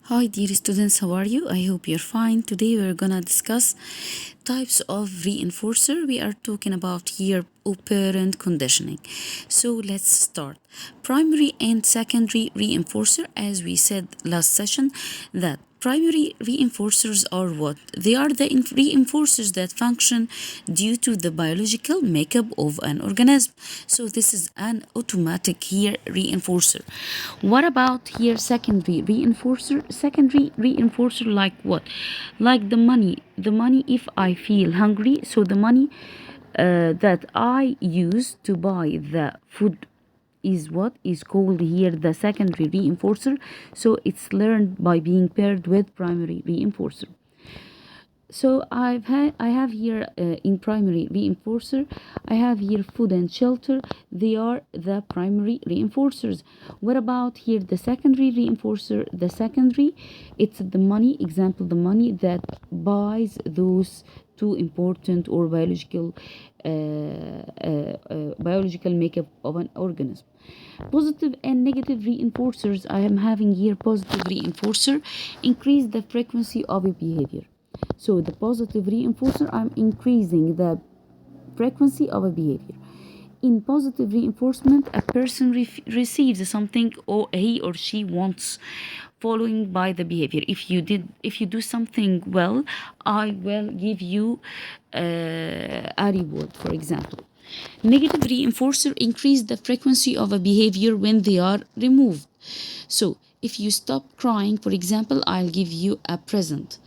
Hi dear students, how are you? I hope you're fine. Today we're gonna discuss types of reinforcer. We are talking about here operant conditioning. So let's start. Primary and secondary reinforcer, as we said last session, that primary reinforcers are what? They are the reinforcers that function due to the biological makeup of an organism. So this is an automatic here reinforcer. What about here secondary reinforcer? Secondary reinforcer like what? Like the money. The money if I feel hungry, so the money that I use to buy the food is what is called here the secondary reinforcer. So it's learned by being paired with primary reinforcer. So I have here in primary reinforcer, I have here food and shelter. They are the primary reinforcers. What about here the secondary reinforcer? The secondary, it's the money, example, the money that buys those two important or biological makeup of an organism. Positive and negative reinforcers, I am having here positive reinforcer, increase the frequency of a behavior. So the positive reinforcer, I'm increasing the frequency of a behavior. In positive reinforcement, a person receives something or he or she wants following by the behavior. If you do something well, I will give you a reward, for example. Negative reinforcer increase the frequency of a behavior when they are removed. So if you stop crying, for example, I'll give you a present.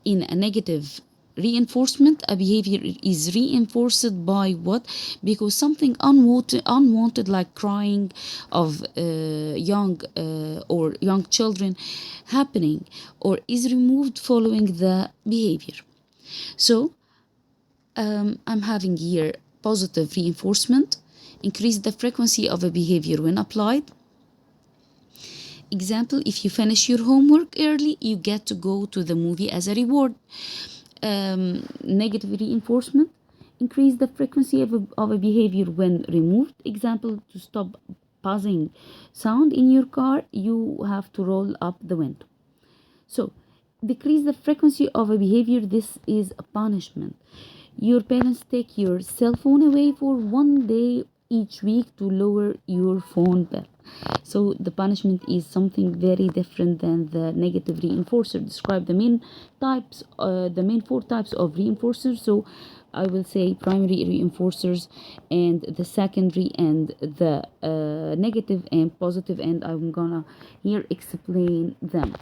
In a negative reinforcement, a behavior is reinforced by what? Because something unwanted like crying of young children happening or is removed following the behavior. So I'm having here positive reinforcement, increase the frequency of a behavior when applied. Example, if you finish your homework early, you get to go to the movie as a reward. Negative reinforcement, increase the frequency of a behavior when removed. Example, to stop buzzing sound in your car, you have to roll up the window. So, decrease the frequency of a behavior. This is a punishment. Your parents take your cell phone away for 1 day each week to lower your phone bill. So the punishment is something very different than the negative reinforcer. Describe the main four types of reinforcers. So I will say primary reinforcers and the secondary and the negative and positive, and I'm gonna here explain them.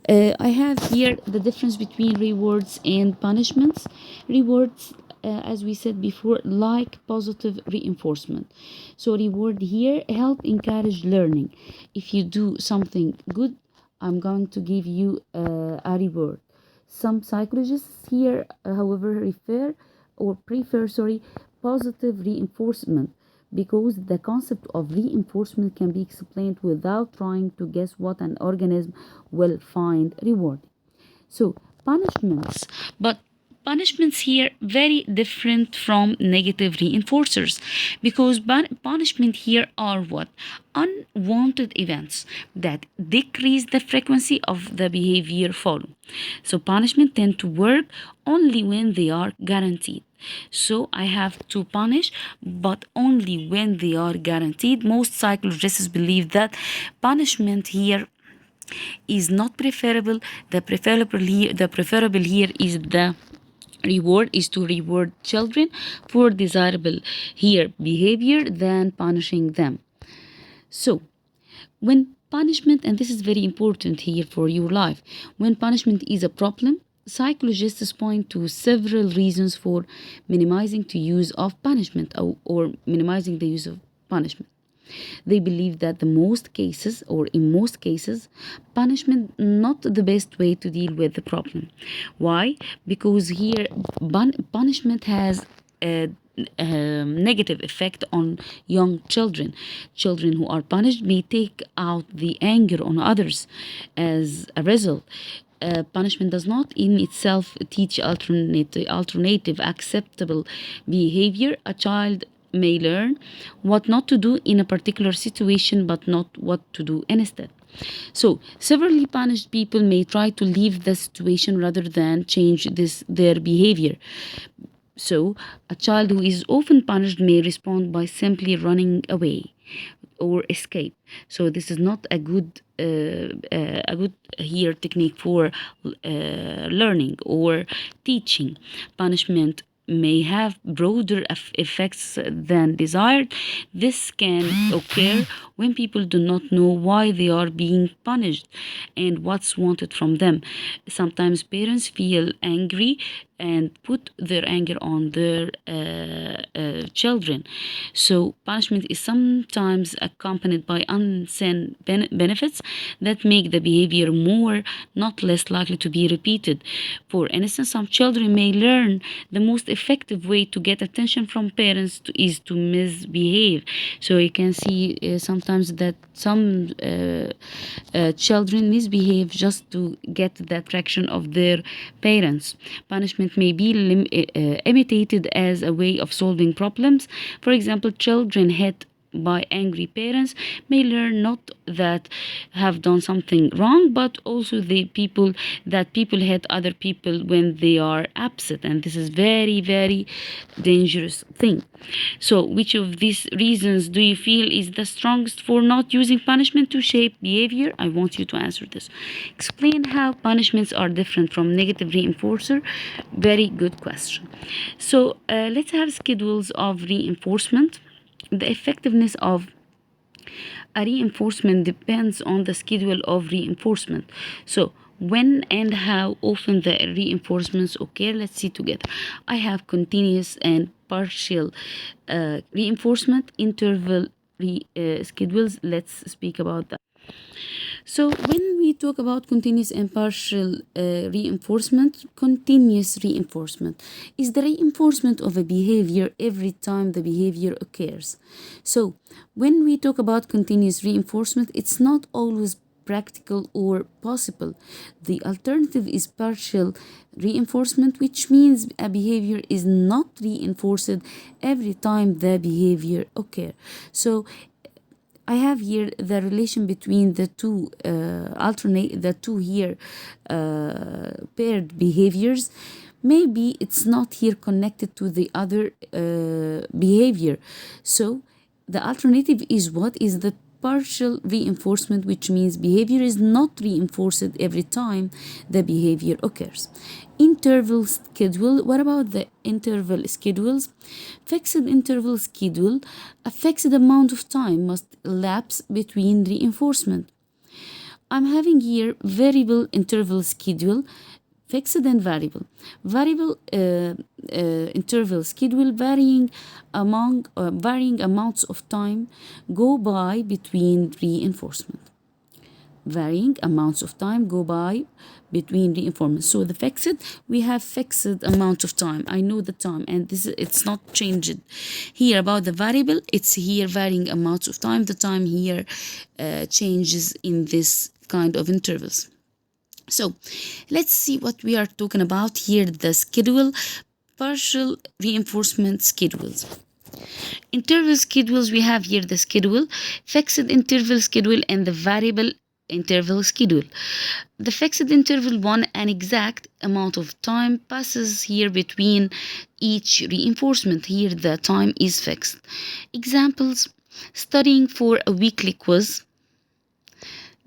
I have here the difference between rewards and punishments. Rewards, as we said before, like positive reinforcement. So reward here help encourage learning. If you do something good, I'm going to give you a reward. Some psychologists here, however, prefer positive reinforcement, because the concept of reinforcement can be explained without trying to guess what an organism will find rewarding. So punishments, but punishments here very different from negative reinforcers, because punishment here are what? Unwanted events that decrease the frequency of the behavior follow. So punishment tend to work only when they are guaranteed. So I have to punish, but only when they are guaranteed. Most psychologists believe that punishment here is not preferable. The preferable here is the reward, is to reward children for desirable here behavior than punishing them. So when punishment, and this is very important here for your life, when punishment is a problem, psychologists point to several reasons for minimizing the use of punishment, or minimizing the use of punishment. They believe that in most cases, punishment not the best way to deal with the problem. Why? Because here punishment has a negative effect on young children. Children who are punished may take out the anger on others. As a result, punishment does not in itself teach alternative acceptable behavior. A child may learn what not to do in a particular situation, but not what to do instead. So, severely punished people may try to leave the situation rather than change their behavior. So, a child who is often punished may respond by simply running away or escape. So, this is not a good here technique for learning or teaching. Punishment may have broader effects than desired. This can occur when people do not know why they are being punished and what's wanted from them. Sometimes parents feel angry and put their anger on their children. So, punishment is sometimes accompanied by unseen benefits that make the behavior more, not less likely to be repeated. For instance, some children may learn the most effective way to get attention from parents is to misbehave. So, you can see sometimes that some children misbehave just to get the attraction of their parents. Punishment may be imitated as a way of solving problems. For example, children hit by angry parents may learn not that have done something wrong, but also the people hit other people when they are upset, and this is very, very dangerous thing. So, which of these reasons do you feel is the strongest for not using punishment to shape behavior? I want you to answer this. Explain how punishments are different from negative reinforcer. Very good question. So, let's have schedules of reinforcement. The effectiveness of a reinforcement depends on the schedule of reinforcement. So, when and how often the reinforcements occur, let's see together. I have continuous and partial reinforcement, interval schedules. Let's speak about that. So, when we talk about continuous and partial reinforcement, continuous reinforcement is the reinforcement of a behavior every time the behavior occurs. So, when we talk about continuous reinforcement, it's not always practical or possible. The alternative is partial reinforcement, which means a behavior is not reinforced every time the behavior occurs. So, I have here the relation between the two paired behaviors. Maybe it's not here connected to the other behavior. So the alternative is what is the partial reinforcement, which means behavior is not reinforced every time the behavior occurs. Interval schedule. What about the interval schedules? Fixed interval schedule. A fixed amount of time must elapse between reinforcement. I'm having here variable interval schedule, fixed and variable. Variable interval schedule varying amounts of time go by between reinforcement. Varying amounts of time go by between reinforcement. So the fixed, we have fixed amount of time. I know the time, and it's not changed. Here about the variable, it's here varying amounts of time. The time here changes in this kind of intervals. So let's see what we are talking about here. The schedule, partial reinforcement schedules. Interval schedules, we have here the schedule, fixed interval schedule, and the variable interval schedule. The fixed interval one, an exact amount of time passes here between each reinforcement. Here the time is fixed. Examples: studying for a weekly quiz,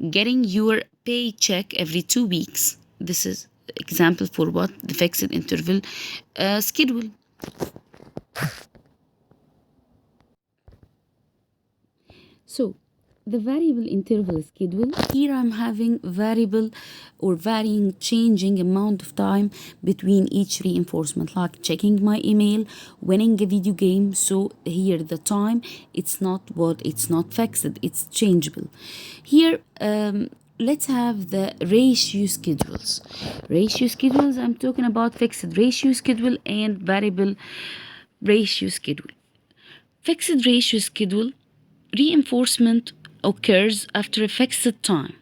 getting your paycheck every 2 weeks. This is example for what the fixed interval schedule. So the variable interval schedule, here I'm having variable or varying changing amount of time between each reinforcement, like checking my email, winning a video game. So here the time, it's not fixed, it's changeable. Here let's have the ratio schedules. Ratio schedules, I'm talking about fixed ratio schedule and variable ratio schedule. Fixed ratio schedule, reinforcement occurs after a fixed time.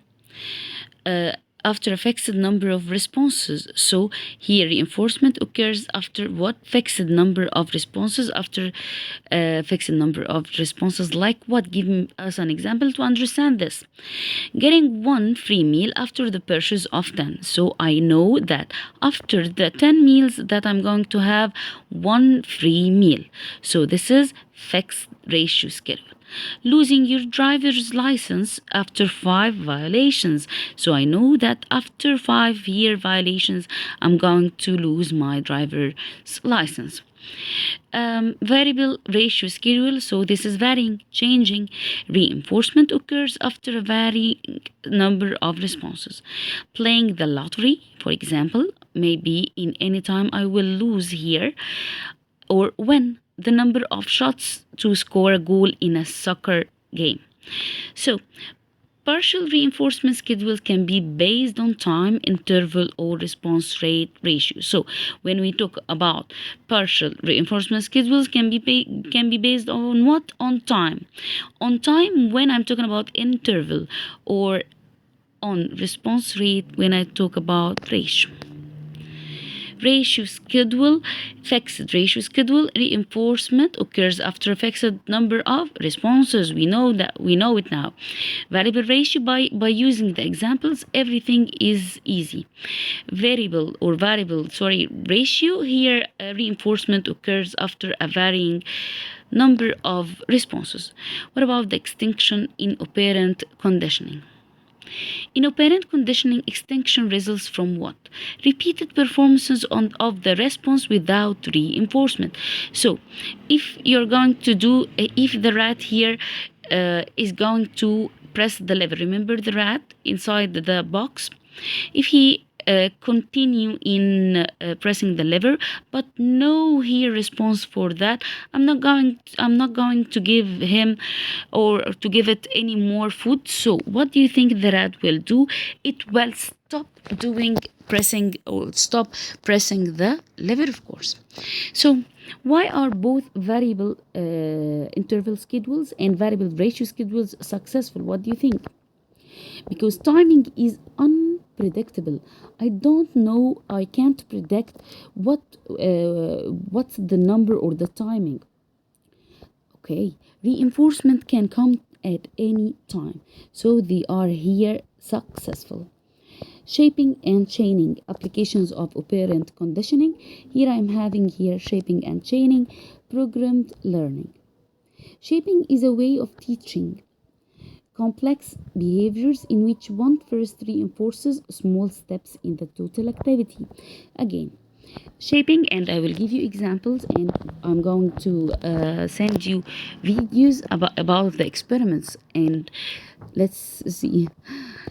after a fixed number of responses. So here reinforcement occurs after what? Fixed number of responses. After a fixed number of responses, like what? Give us an example to understand this. Getting one free meal after the purchase of 10. So I know that after the 10 meals that I'm going to have one free meal. So this is fixed ratio schedule. Losing your driver's license after 5 violations. So I know that after 5-year violations, I'm going to lose my driver's license. Variable ratio schedule. So this is varying, changing. Reinforcement occurs after a varying number of responses. Playing the lottery, for example, maybe in any time I will lose here or win the number of shots to score a goal in a soccer game. So partial reinforcement schedules can be based on time, interval, or response rate ratio. So when we talk about partial reinforcement schedules, can be based on what? On time. On time when I'm talking about interval, or on response rate when I talk about ratio. Ratio schedule, fixed ratio schedule, reinforcement occurs after a fixed number of responses. We know it now. Variable ratio, by using the examples, everything is easy. Variable ratio, here reinforcement occurs after a varying number of responses. What about the extinction in operant conditioning? In operant conditioning, extinction results from what? Repeated performances of the response without reinforcement. So, if you're going to do, if the rat here is going to press the lever, remember the rat inside the box? If he continue in pressing the lever, but no here response for that, I'm not going to give him or to give it any more food. So what do you think the rat will do? It will stop pressing the lever, of course. So why are both variable interval schedules and variable ratio schedules successful? What do you think? Because timing is unpredictable. I don't know, I can't predict what's the number or the timing. Okay, reinforcement can come at any time, so they are here successful. Shaping and chaining, applications of operant conditioning. Here I'm having here shaping and chaining, programmed learning. Shaping is a way of teaching complex behaviors in which one first reinforces small steps in the total activity. Again, shaping, and I will give you examples, and I'm going to send you videos about the experiments, and let's see.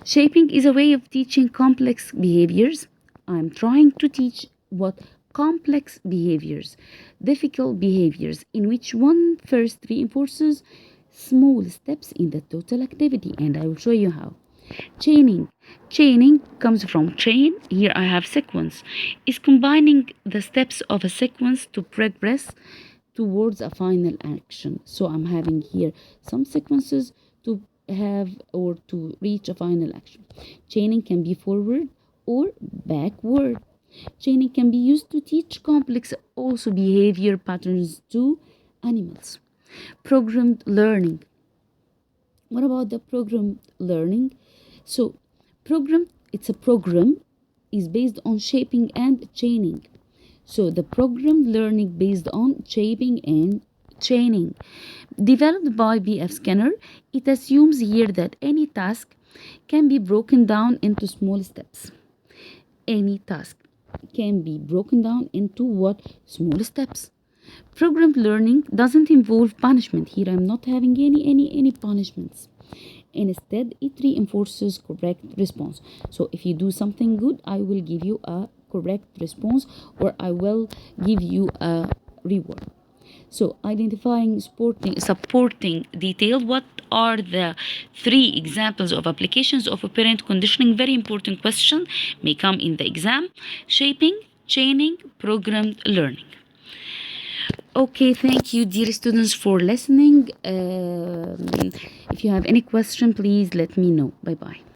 Shaping is a way of teaching complex behaviors. I'm trying to teach what? Complex behaviors, difficult behaviors in which one first reinforces small steps in the total activity, and I will show you how. Chaining comes from chain. Here I have sequence. Is combining the steps of a sequence to progress towards a final action. So I'm having here some sequences to have or to reach a final action. Chaining can be forward or backward. Chaining can be used to teach complex also behavior patterns to animals. Programmed learning. What about the programmed learning? So, it's a program is based on shaping and chaining. So, the programmed learning based on shaping and chaining. Developed by B.F. Skinner, it assumes here that any task can be broken down into small steps. Any task can be broken down into what? Small steps. Programmed learning doesn't involve punishment. Here I'm not having any punishments. Instead, it reinforces correct response. So if you do something good, I will give you a correct response, or I will give you a reward. So identifying supporting detail. What are the 3 examples of applications of operant conditioning? Very important question, may come in the exam. Shaping, chaining, programmed learning. Okay, thank you, dear students, for listening. If you have any question, please let me know. Bye bye.